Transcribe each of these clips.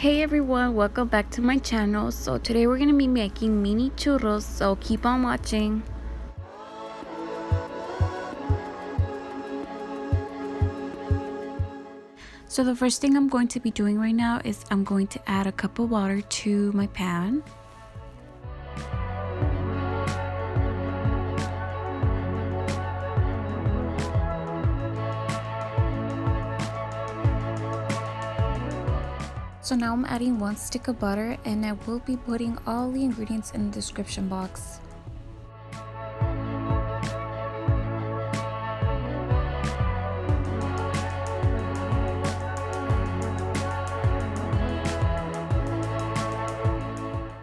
Hey everyone, welcome back to my channel. So today we're going to be making mini churros, so keep on watching. So the first thing I'm going to be doing right now is I'm going to add a cup of water to my pan. So now I'm adding 1 stick of butter, and I will be putting all the ingredients in the description box.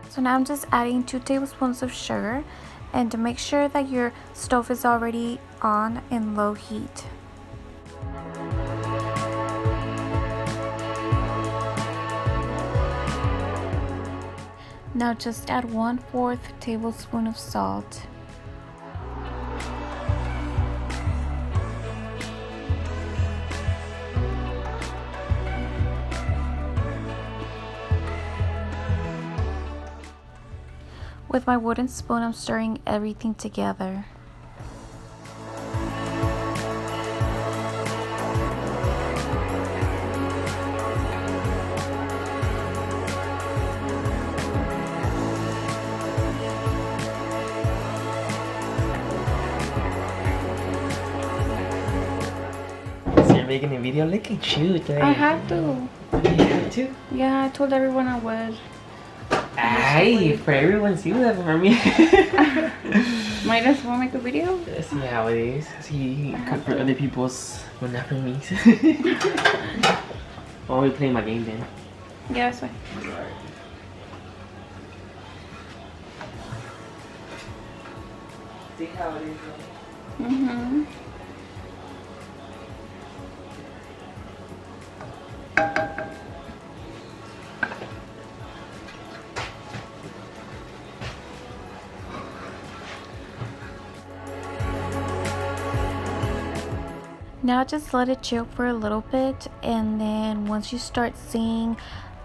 So now I'm just adding 2 tablespoons of sugar, and to make sure that your stove is already on in low heat. Now just add 1/4 tablespoon of salt. With my wooden spoon, I'm stirring everything together. So you're making a video? Look at you today. I have to. You have to? Yeah, I told everyone I would. Ay, for everyone, see that for me. Might as well make a video? See how it is. See, cook for other people's, but not for me. I'll be playing my game then. Yeah, that's fine. See how it is. Mm-hmm. Now just let it chill for a little bit, and then once you start seeing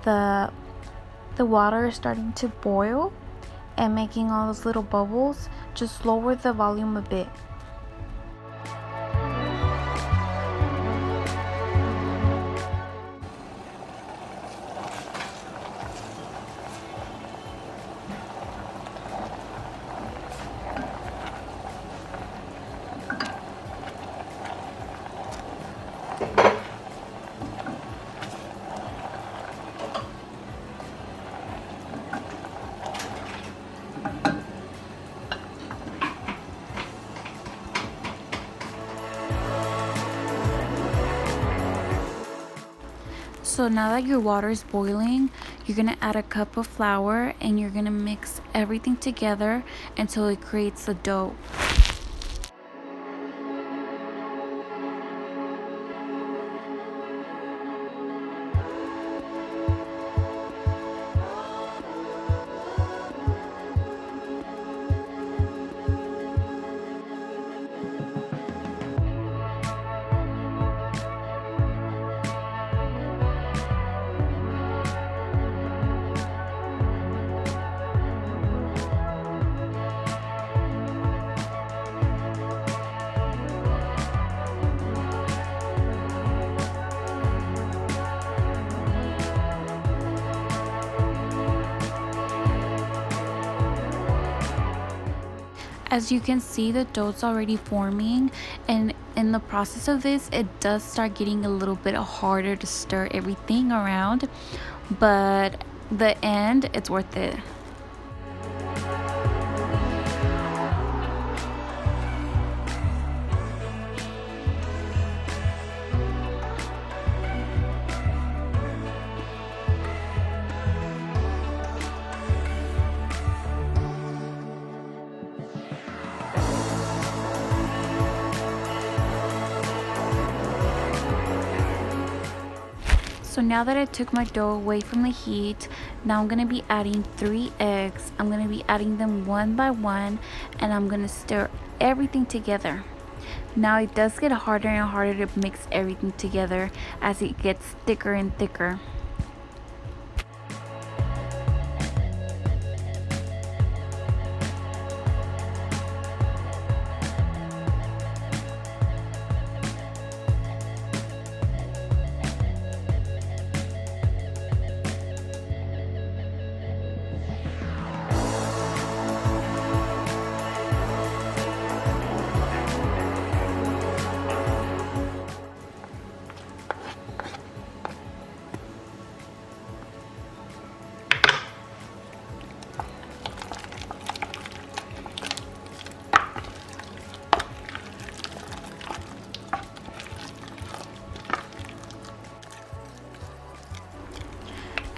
the water starting to boil and making all those little bubbles, just lower the volume a bit. So now that your water is boiling, you're going to add a cup of flour, and you're going to mix everything together until it creates a dough. As you can see, the dough's already forming, and in the process of this, it does start getting a little bit harder to stir everything around, but the end, it's worth it. So now that I took my dough away from the heat, now I'm going to be adding 3 eggs. I'm going to be adding them one by one, and I'm going to stir everything together. Now it does get harder and harder to mix everything together as it gets thicker and thicker.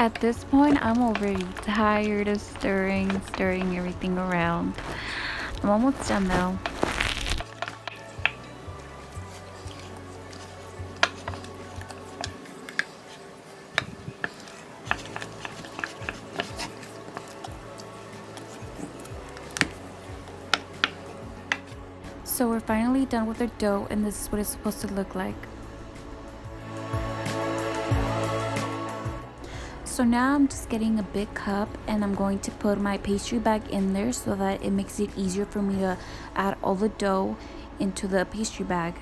At this point, I'm already tired of stirring everything around. I'm almost done though. So we're finally done with our dough, and this is what it's supposed to look like. So now I'm just getting a big cup and I'm going to put my pastry bag in there so that it makes it easier for me to add all the dough into the pastry bag.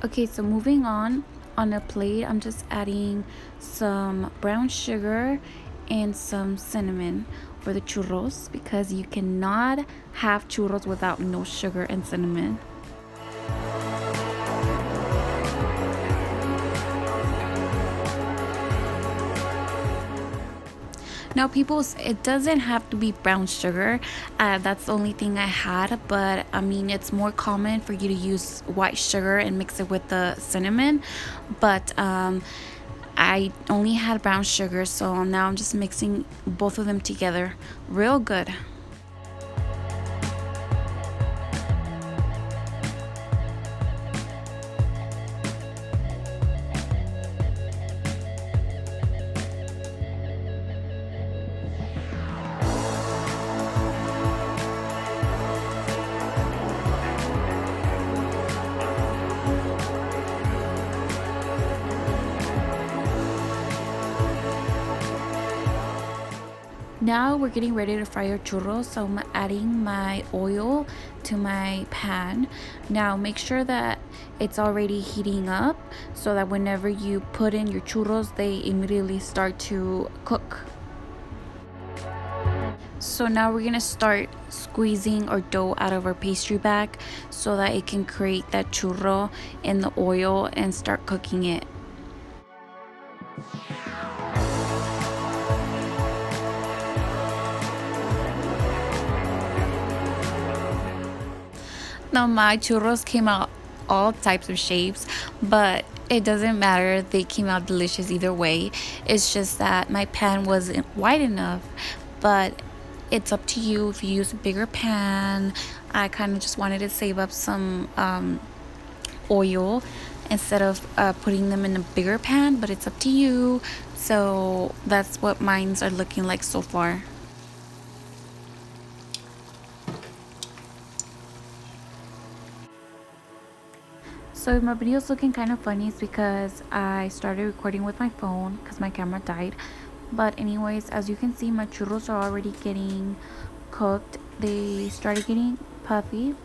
Okay, so moving on a plate, I'm just adding some brown sugar and some cinnamon for the churros because you cannot have churros without no sugar and cinnamon. Now, people, it doesn't have to be brown sugar. That's the only thing I had, but I mean, it's more common for you to use white sugar and mix it with the cinnamon. But I only had brown sugar, so now I'm just mixing both of them together real good. Now we're getting ready to fry our churros, so I'm adding my oil to my pan. Now make sure that it's already heating up so that whenever you put in your churros, they immediately start to cook. So now we're gonna start squeezing our dough out of our pastry bag so that it can create that churro in the oil and start cooking it. Now my churros came out all types of shapes, but it doesn't matter, they came out delicious either way. It's just that my pan wasn't wide enough, but it's up to you if you use a bigger pan. I kind of just wanted to save up some oil instead of putting them in a bigger pan, but it's up to you. So that's what mines are looking like so far. So if my video is looking kind of funny, it's because I started recording with my phone because my camera died. But anyways, as you can see, my churros are already getting cooked. They started getting puffy,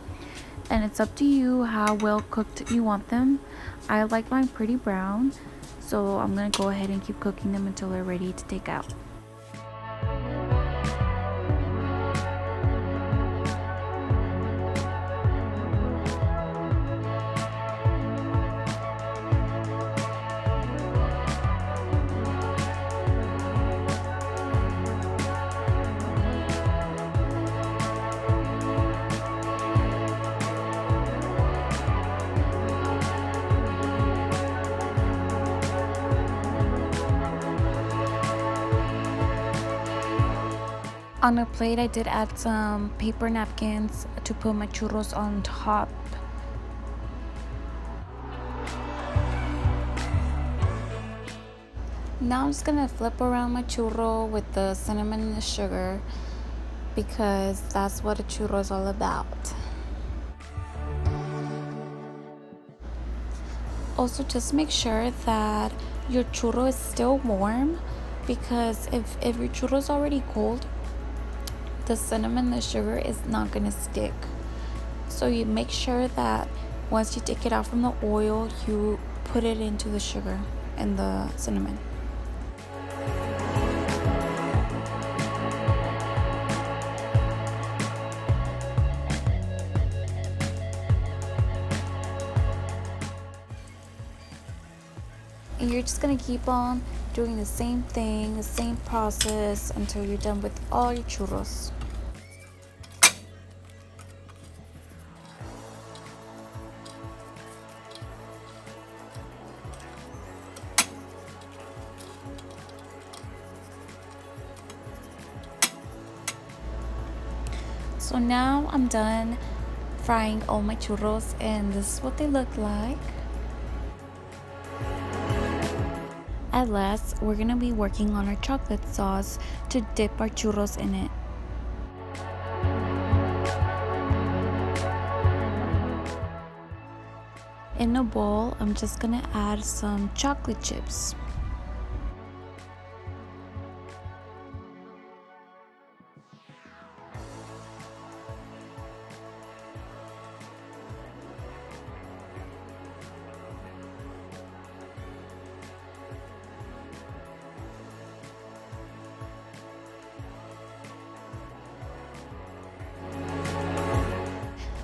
and it's up to you how well cooked you want them. I like mine pretty brown, so I'm gonna go ahead and keep cooking them until they're ready to take out. On a plate, I did add some paper napkins to put my churros on top. Now I'm just gonna flip around my churro with the cinnamon and the sugar because that's what a churro is all about. Also, just make sure that your churro is still warm, because if your churro is already cold, the cinnamon and the sugar is not gonna stick. So you make sure that once you take it out from the oil, you put it into the sugar and the cinnamon. And you're just gonna keep on doing the same thing, the same process until you're done with all your churros. So now I'm done frying all my churros, and this is what they look like. At last, we're gonna be working on our chocolate sauce to dip our churros in it. In a bowl, I'm just gonna add some chocolate chips.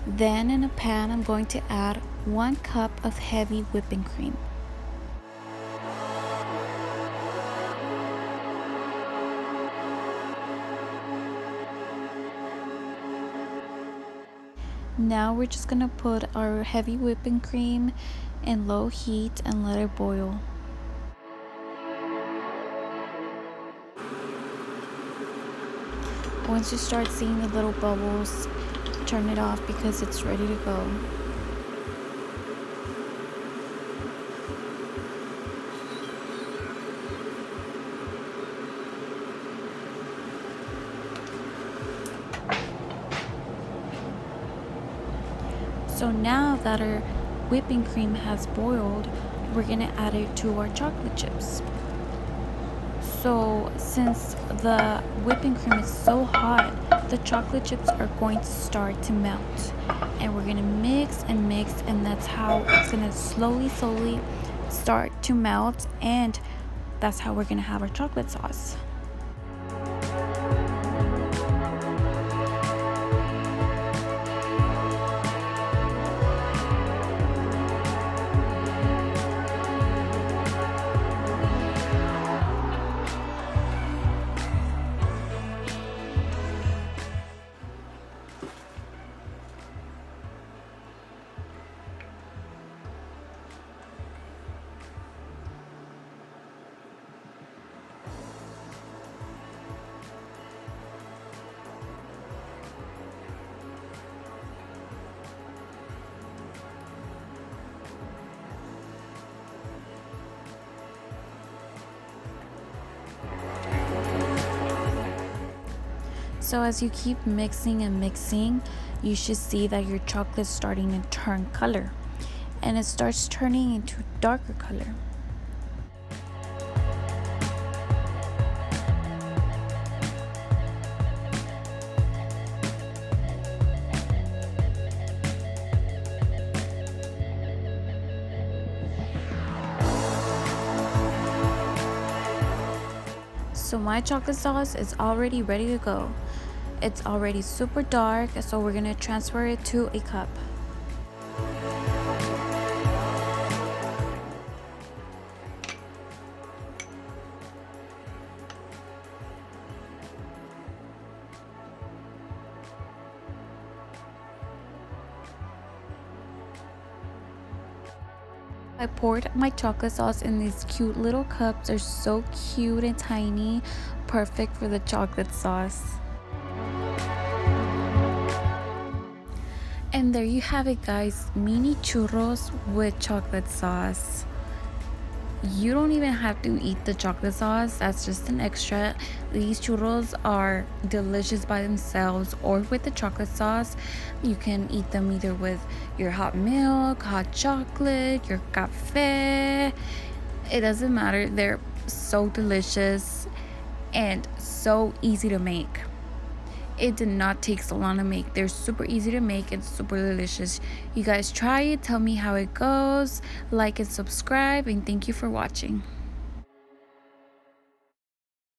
Then in a pan, I'm going to add 1 cup of heavy whipping cream. Now we're just gonna put our heavy whipping cream in low heat and let it boil. Once you start seeing the little bubbles, turn it off because it's ready to go. So now that our whipping cream has boiled, we're gonna add it to our chocolate chips. So since the whipping cream is so hot, the chocolate chips are going to start to melt, and we're gonna mix, and that's how it's gonna slowly start to melt, and that's how we're gonna have our chocolate sauce. So as you keep mixing and mixing, you should see that your chocolate's starting to turn color, and it starts turning into darker color. So my chocolate sauce is already ready to go. It's already super dark, so we're gonna transfer it to a cup. I poured my chocolate sauce in these cute little cups. They're so cute and tiny, perfect for the chocolate sauce. And there you have it, guys, mini churros with chocolate sauce. You don't even have to eat the chocolate sauce, that's just an extra. These churros are delicious by themselves or with the chocolate sauce. You can eat them either with your hot milk, hot chocolate, your cafe. It doesn't matter, they're so delicious and so easy to make. It did not take so long to make. They're super easy to make and super delicious. You guys try it, tell me how it goes, like and subscribe, and thank you for watching.